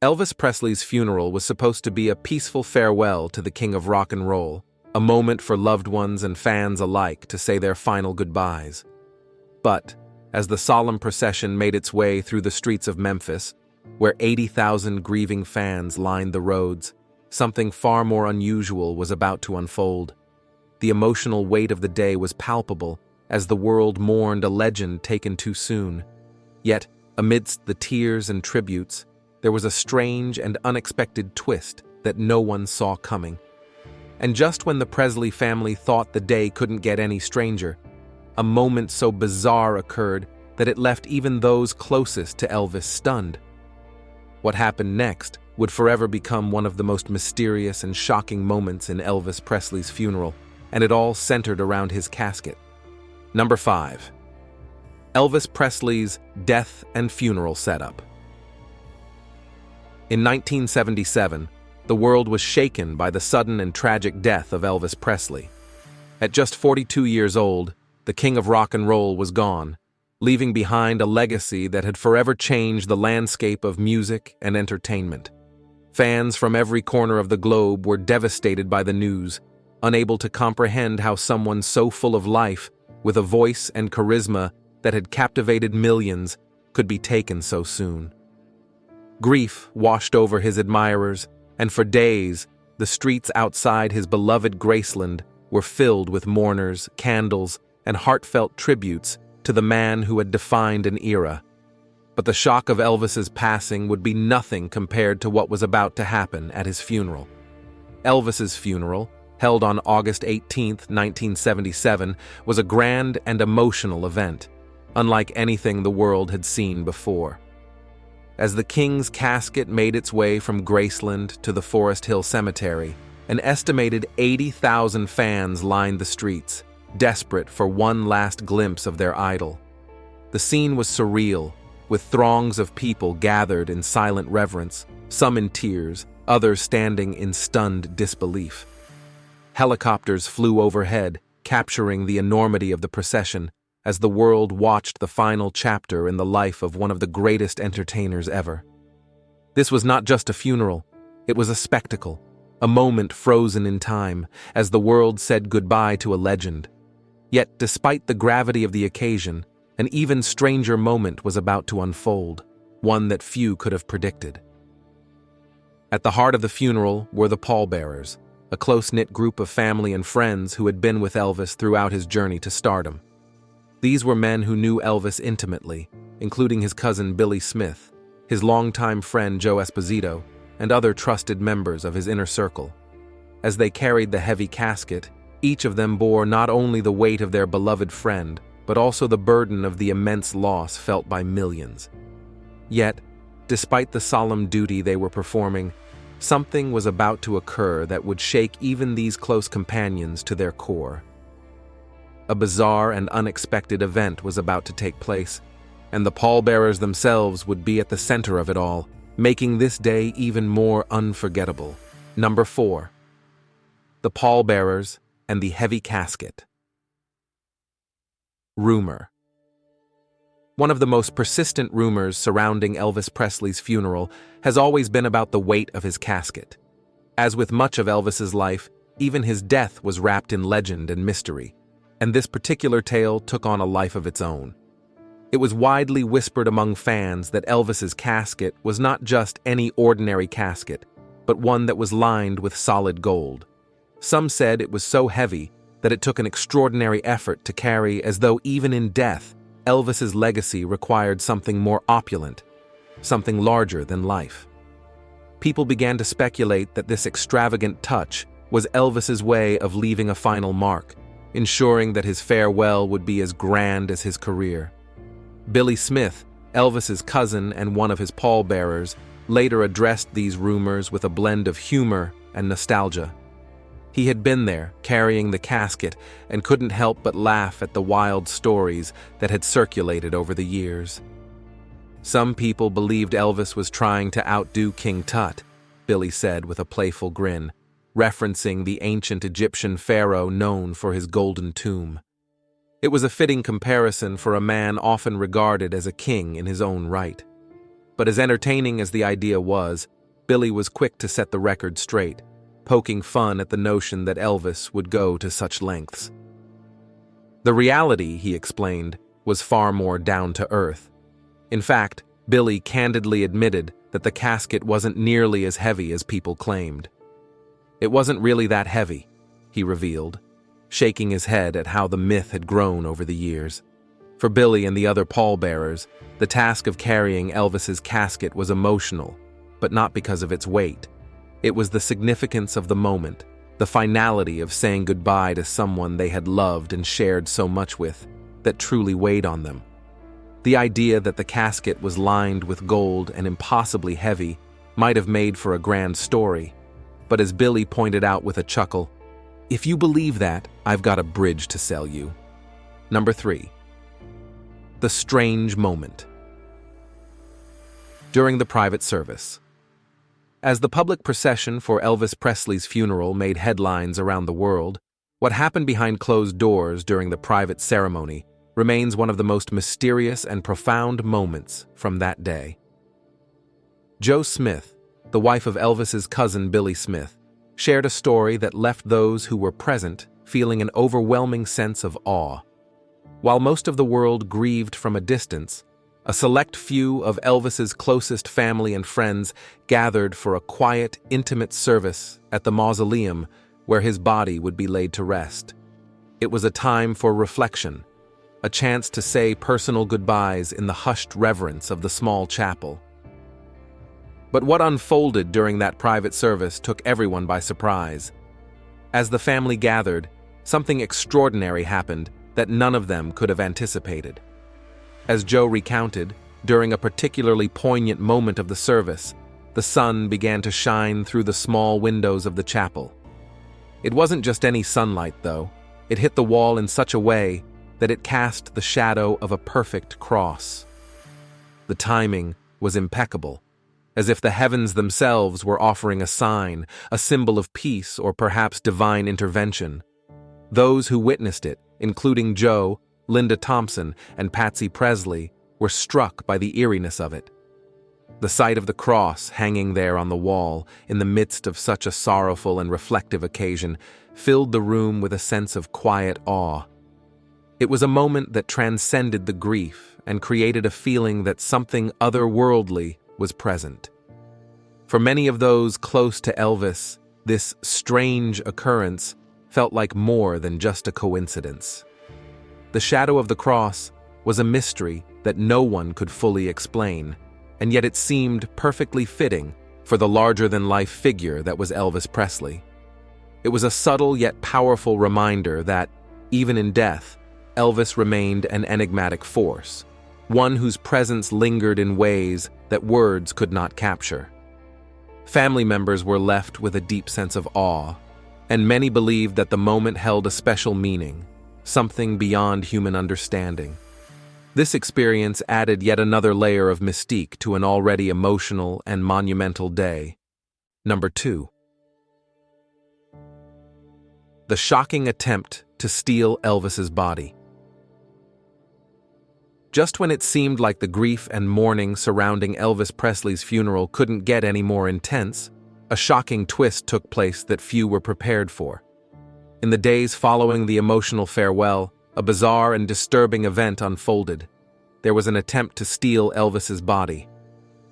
Elvis Presley's funeral was supposed to be a peaceful farewell to the king of rock and roll, a moment for loved ones and fans alike to say their final goodbyes. But, as the solemn procession made its way through the streets of Memphis, where 80,000 grieving fans lined the roads, something far more unusual was about to unfold. The emotional weight of the day was palpable as the world mourned a legend taken too soon. Yet, amidst the tears and tributes, there was a strange and unexpected twist that no one saw coming. And just when the Presley family thought the day couldn't get any stranger, a moment so bizarre occurred that it left even those closest to Elvis stunned. What happened next would forever become one of the most mysterious and shocking moments in Elvis Presley's funeral, and it all centered around his casket. Number 5. Elvis Presley's death and funeral setup. In 1977, the world was shaken by the sudden and tragic death of Elvis Presley. At just 42 years old, the king of rock and roll was gone, leaving behind a legacy that had forever changed the landscape of music and entertainment. Fans from every corner of the globe were devastated by the news, unable to comprehend how someone so full of life, with a voice and charisma that had captivated millions, could be taken so soon. Grief washed over his admirers, and for days, the streets outside his beloved Graceland were filled with mourners, candles, and heartfelt tributes to the man who had defined an era. But the shock of Elvis's passing would be nothing compared to what was about to happen at his funeral. Elvis's funeral, held on August 18, 1977, was a grand and emotional event, unlike anything the world had seen before. As the king's casket made its way from Graceland to the Forest Hill Cemetery, an estimated 80,000 fans lined the streets, desperate for one last glimpse of their idol. The scene was surreal, with throngs of people gathered in silent reverence, some in tears, others standing in stunned disbelief. Helicopters flew overhead, capturing the enormity of the procession, as the world watched the final chapter in the life of one of the greatest entertainers ever. This was not just a funeral, it was a spectacle, a moment frozen in time, as the world said goodbye to a legend. Yet, despite the gravity of the occasion, an even stranger moment was about to unfold, one that few could have predicted. At the heart of the funeral were the Pawbearers, a close-knit group of family and friends who had been with Elvis throughout his journey to stardom. These were men who knew Elvis intimately, including his cousin Billy Smith, his longtime friend Joe Esposito, and other trusted members of his inner circle. As they carried the heavy casket, each of them bore not only the weight of their beloved friend, but also the burden of the immense loss felt by millions. Yet, despite the solemn duty they were performing, something was about to occur that would shake even these close companions to their core. A bizarre and unexpected event was about to take place, and the pallbearers themselves would be at the center of it all, making this day even more unforgettable. Number 4. The Pawbearers and the Heavy Casket. Rumor. One of the most persistent rumors surrounding Elvis Presley's funeral has always been about the weight of his casket. As with much of Elvis's life, even his death was wrapped in legend and mystery, and this particular tale took on a life of its own. It was widely whispered among fans that Elvis's casket was not just any ordinary casket, but one that was lined with solid gold. Some said it was so heavy that it took an extraordinary effort to carry, as though even in death, Elvis's legacy required something more opulent, something larger than life. People began to speculate that this extravagant touch was Elvis's way of leaving a final mark, ensuring that his farewell would be as grand as his career. Billy Smith, Elvis's cousin and one of his pallbearers, later addressed these rumors with a blend of humor and nostalgia. He had been there, carrying the casket, and couldn't help but laugh at the wild stories that had circulated over the years. Some people believed Elvis was trying to outdo King Tut, Billy said with a playful grin, referencing the ancient Egyptian pharaoh known for his golden tomb. It was a fitting comparison for a man often regarded as a king in his own right. But as entertaining as the idea was, Billy was quick to set the record straight, poking fun at the notion that Elvis would go to such lengths. The reality, he explained, was far more down to earth. In fact, Billy candidly admitted that the casket wasn't nearly as heavy as people claimed. It wasn't really that heavy, he revealed, shaking his head at how the myth had grown over the years. For Billy and the other pallbearers, the task of carrying Elvis's casket was emotional, but not because of its weight. It was the significance of the moment, the finality of saying goodbye to someone they had loved and shared so much with, that truly weighed on them. The idea that the casket was lined with gold and impossibly heavy might have made for a grand story, but as Billy pointed out with a chuckle, "If you believe that, I've got a bridge to sell you." Number 3. The strange moment. During the private service. As the public procession for Elvis Presley's funeral made headlines around the world, what happened behind closed doors during the private ceremony remains one of the most mysterious and profound moments from that day. Jo Smith, the wife of Elvis's cousin Billy Smith, shared a story that left those who were present feeling an overwhelming sense of awe. While most of the world grieved from a distance, a select few of Elvis's closest family and friends gathered for a quiet, intimate service at the mausoleum where his body would be laid to rest. It was a time for reflection, a chance to say personal goodbyes in the hushed reverence of the small chapel. But what unfolded during that private service took everyone by surprise. As the family gathered, something extraordinary happened that none of them could have anticipated. As Jo recounted, during a particularly poignant moment of the service, the sun began to shine through the small windows of the chapel. It wasn't just any sunlight, though. It hit the wall in such a way that it cast the shadow of a perfect cross. The timing was impeccable, as if the heavens themselves were offering a sign, a symbol of peace or perhaps divine intervention. Those who witnessed it, including Jo, Linda Thompson, and Patsy Presley, were struck by the eeriness of it. The sight of the cross hanging there on the wall, in the midst of such a sorrowful and reflective occasion, filled the room with a sense of quiet awe. It was a moment that transcended the grief and created a feeling that something otherworldly was present. For many of those close to Elvis, this strange occurrence felt like more than just a coincidence. The shadow of the cross was a mystery that no one could fully explain, and yet it seemed perfectly fitting for the larger-than-life figure that was Elvis Presley. It was a subtle yet powerful reminder that, even in death, Elvis remained an enigmatic force, one whose presence lingered in ways that words could not capture. Family members were left with a deep sense of awe, and many believed that the moment held a special meaning, something beyond human understanding. This experience added yet another layer of mystique to an already emotional and monumental day. Number 2. The shocking attempt to steal Elvis's body. Just when it seemed like the grief and mourning surrounding Elvis Presley's funeral couldn't get any more intense, a shocking twist took place that few were prepared for. In the days following the emotional farewell, a bizarre and disturbing event unfolded. There was an attempt to steal Elvis's body.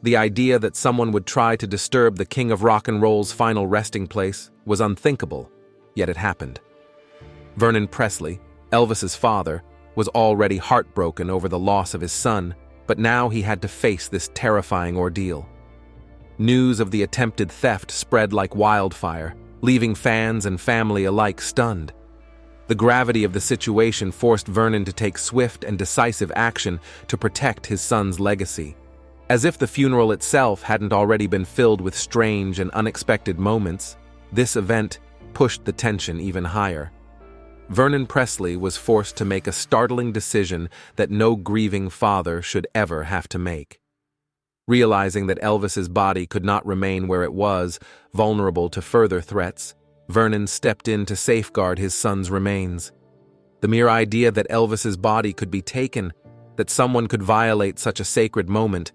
The idea that someone would try to disturb the king of rock and roll's final resting place was unthinkable, yet it happened. Vernon Presley, Elvis's father, was already heartbroken over the loss of his son, but now he had to face this terrifying ordeal. News of the attempted theft spread like wildfire, leaving fans and family alike stunned. The gravity of the situation forced Vernon to take swift and decisive action to protect his son's legacy. As if the funeral itself hadn't already been filled with strange and unexpected moments, this event pushed the tension even higher. Vernon Presley was forced to make a startling decision that no grieving father should ever have to make. Realizing that Elvis's body could not remain where it was, vulnerable to further threats, Vernon stepped in to safeguard his son's remains. The mere idea that Elvis's body could be taken, that someone could violate such a sacred moment,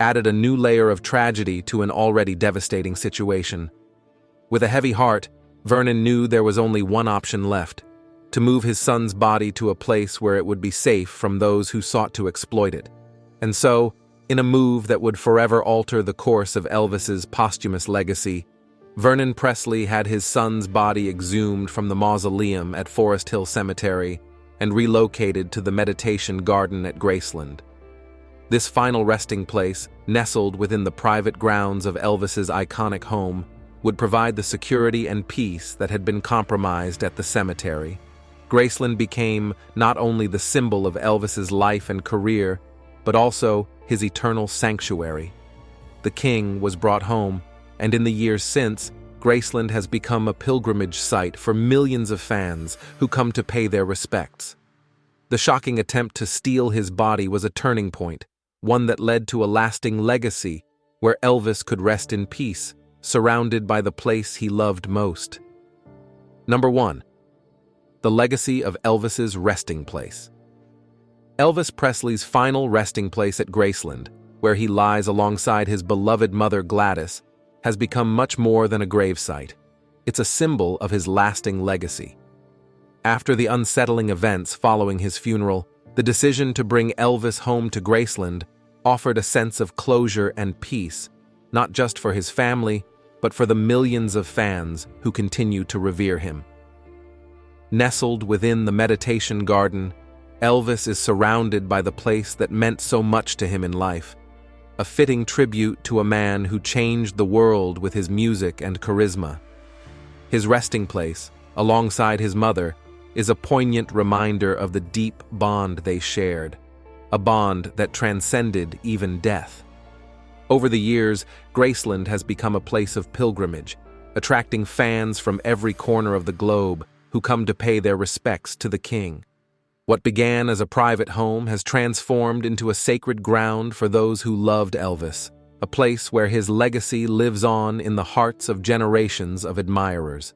added a new layer of tragedy to an already devastating situation. With a heavy heart, Vernon knew there was only one option left: to move his son's body to a place where it would be safe from those who sought to exploit it. And so, in a move that would forever alter the course of Elvis's posthumous legacy, Vernon Presley had his son's body exhumed from the mausoleum at Forest Hill Cemetery and relocated to the meditation garden at Graceland. This final resting place, nestled within the private grounds of Elvis's iconic home, would provide the security and peace that had been compromised at the cemetery. Graceland became not only the symbol of Elvis's life and career, but also his eternal sanctuary. The king was brought home, and in the years since, Graceland has become a pilgrimage site for millions of fans who come to pay their respects. The shocking attempt to steal his body was a turning point, one that led to a lasting legacy where Elvis could rest in peace, surrounded by the place he loved most. Number 1. The Legacy of Elvis's Resting Place. Elvis Presley's final resting place at Graceland, where he lies alongside his beloved mother Gladys, has become much more than a gravesite. It's a symbol of his lasting legacy. After the unsettling events following his funeral, the decision to bring Elvis home to Graceland offered a sense of closure and peace, not just for his family, but for the millions of fans who continue to revere him. Nestled within the meditation garden, Elvis is surrounded by the place that meant so much to him in life, a fitting tribute to a man who changed the world with his music and charisma. His resting place, alongside his mother, is a poignant reminder of the deep bond they shared, a bond that transcended even death. Over the years, Graceland has become a place of pilgrimage, attracting fans from every corner of the globe who come to pay their respects to the king. What began as a private home has transformed into a sacred ground for those who loved Elvis, a place where his legacy lives on in the hearts of generations of admirers.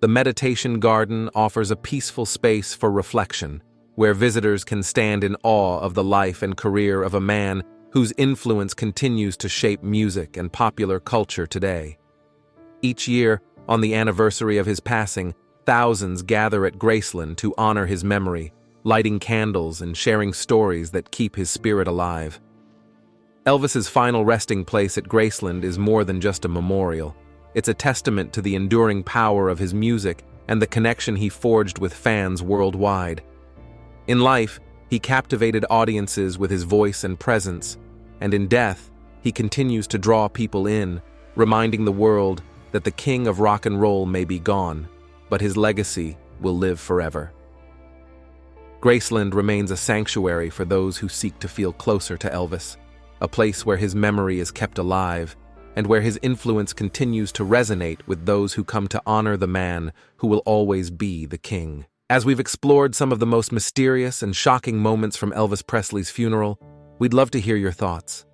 The meditation garden offers a peaceful space for reflection, where visitors can stand in awe of the life and career of a man whose influence continues to shape music and popular culture today. Each year, on the anniversary of his passing, thousands gather at Graceland to honor his memory, lighting candles and sharing stories that keep his spirit alive. Elvis's final resting place at Graceland is more than just a memorial. It's a testament to the enduring power of his music and the connection he forged with fans worldwide. In life, he captivated audiences with his voice and presence, and in death, he continues to draw people in, reminding the world that the king of rock and roll may be gone, but his legacy will live forever. Graceland remains a sanctuary for those who seek to feel closer to Elvis, a place where his memory is kept alive, and where his influence continues to resonate with those who come to honor the man who will always be the king. As we've explored some of the most mysterious and shocking moments from Elvis Presley's funeral, we'd love to hear your thoughts.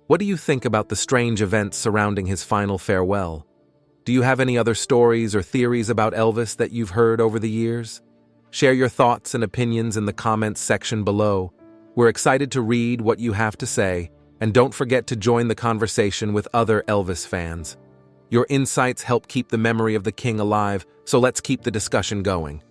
What do you think about the strange events surrounding his final farewell? Do you have any other stories or theories about Elvis that you've heard over the years? Share your thoughts and opinions in the comments section below. We're excited to read what you have to say, and don't forget to join the conversation with other Elvis fans. Your insights help keep the memory of the king alive, so let's keep the discussion going.